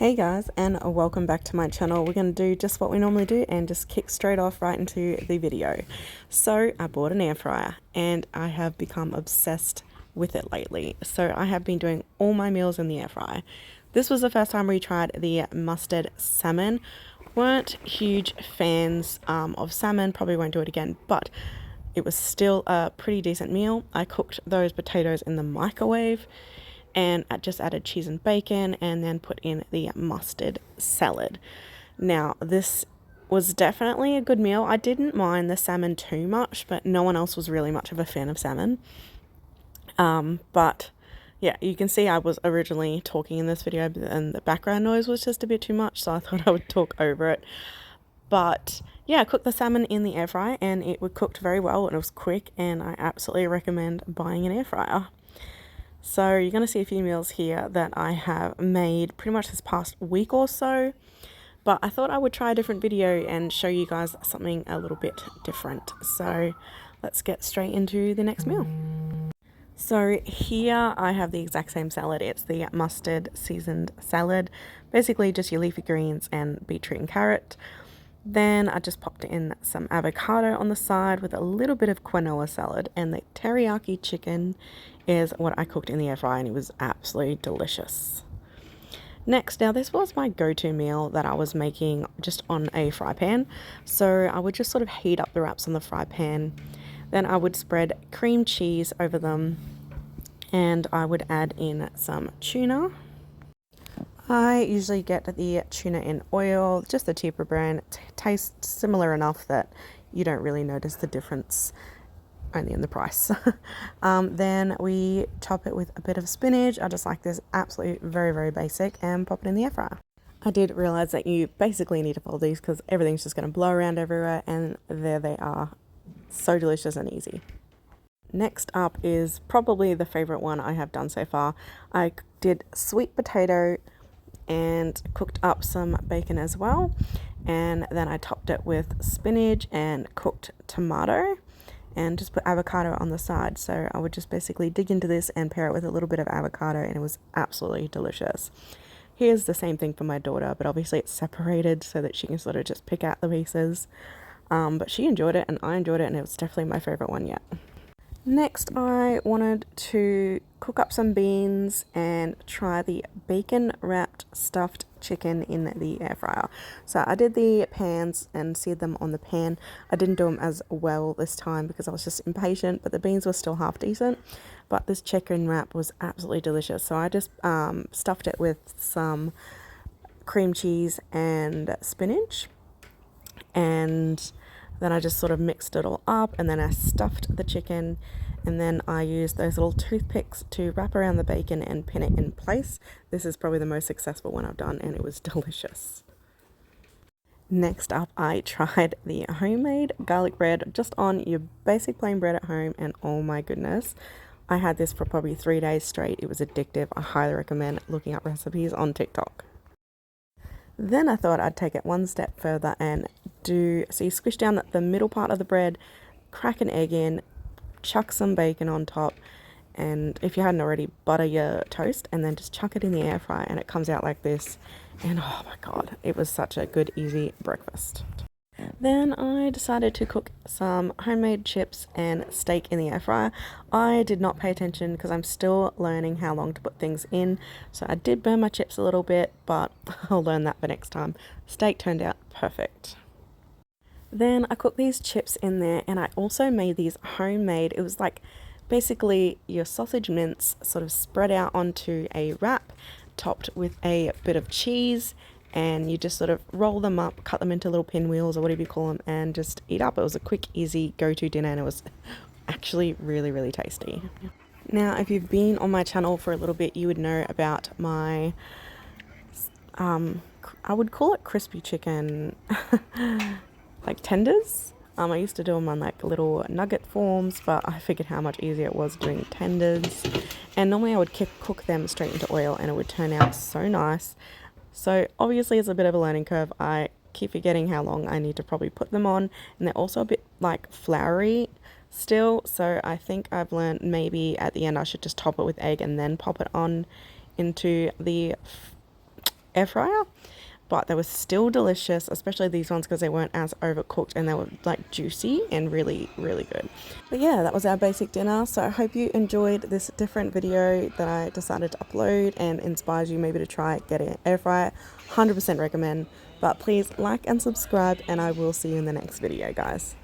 Hey guys, and welcome back to my channel. We're going to do just what we normally do and just kick straight off right into the video. So I bought an air fryer and I have become obsessed with it lately. So I have been doing all my meals in the air fryer. This was the first time we tried the mustard salmon. Weren't huge fans of salmon, probably won't do it again, but it was still a pretty decent meal. I cooked those potatoes in the microwave and I just added cheese and bacon and then put in the mustard salad. Now, this was definitely a good meal. I didn't mind the salmon too much, but no one else was really much of a fan of salmon. But yeah, you can see I was originally talking in this video and the background noise was just a bit too much, so I thought I would talk over it. But yeah, I cooked the salmon in the air fryer and it was cooked very well and it was quick, and I absolutely recommend buying an air fryer. So you're going to see a few meals here that I have made pretty much this past week or so, but I thought I would try a different video and show you guys something a little bit different. So let's get straight into the next meal. So here I have the exact same salad. It's the mustard seasoned salad, basically just your leafy greens and beetroot and carrot. Then I just popped in some avocado on the side with a little bit of quinoa salad, and the teriyaki chicken is what I cooked in the air fryer and it was absolutely delicious. Next, now this was my go-to meal that I was making just on a fry pan. So I would just sort of heat up the wraps on the fry pan. Then I would spread cream cheese over them and I would add in some tuna. I usually get the tuna in oil, just the cheaper brand. It tastes similar enough that you don't really notice the difference, only in the price. Then we chop it with a bit of spinach. I just like this absolutely very basic, and pop it in the air fryer. I did realize that you basically need to fold these because everything's just going to blow around everywhere, and there they are. So delicious and easy. Next up is probably the favorite one I have done so far. I did sweet potato and cooked up some bacon as well, and then I topped it with spinach and cooked tomato and just put avocado on the side. So I would just basically dig into this and pair it with a little bit of avocado, and it was absolutely delicious. Here's the same thing for my daughter, but obviously it's separated so that she can sort of just pick out the pieces. But she enjoyed it and I enjoyed it, and it was definitely my favorite one yet. Next, I wanted to cook up some beans and try the bacon wrapped stuffed chicken in the air fryer. So I did the pans and seared them on the pan. I didn't do them as well this time because I was just impatient, but the beans were still half decent. But this chicken wrap was absolutely delicious. So I just stuffed it with some cream cheese and spinach, and then I just sort of mixed it all up, and then I stuffed the chicken, and then I used those little toothpicks to wrap around the bacon and pin it in place. This is probably the most successful one I've done, and it was delicious. Next up, I tried the homemade garlic bread just on your basic plain bread at home, and oh my goodness, I had this for probably 3 days straight. It was addictive. I highly recommend looking up recipes on TikTok. Then I thought I'd take it one step further and so you squish down the middle part of the bread, crack an egg in, chuck some bacon on top, and if you hadn't already, butter your toast, and then just chuck it in the air fryer, and it comes out like this. And oh my god, it was such a good easy breakfast. Then I decided to cook some homemade chips and steak in the air fryer. I did not pay attention because I'm still learning how long to put things in, so I did burn my chips a little bit, but I'll learn that for next time. Steak turned out perfect. Then I cooked these chips in there, and I also made these homemade. It was like basically your sausage mince sort of spread out onto a wrap, topped with a bit of cheese, and you just sort of roll them up, cut them into little pinwheels or whatever you call them, and just eat up. It was a quick, easy go-to dinner, and it was actually really tasty. Now, if you've been on my channel for a little bit, you would know about my, I would call it crispy chicken, like tenders. I used to do them on like little nugget forms, but I figured how much easier it was doing tenders. And normally I would cook them straight into oil, and it would turn out so nice. So obviously it's a bit of a learning curve. I keep forgetting how long I need to probably put them on, and they're also a bit like floury still. So I think I've learned maybe at the end I should just top it with egg and then pop it on into the air fryer, but they were still delicious, especially these ones because they weren't as overcooked and they were like juicy and really, really good. But yeah, that was our basic dinner. So I hope you enjoyed this different video that I decided to upload and inspires you maybe to try getting an air fryer. 100% recommend. But please like and subscribe, and I will see you in the next video, guys.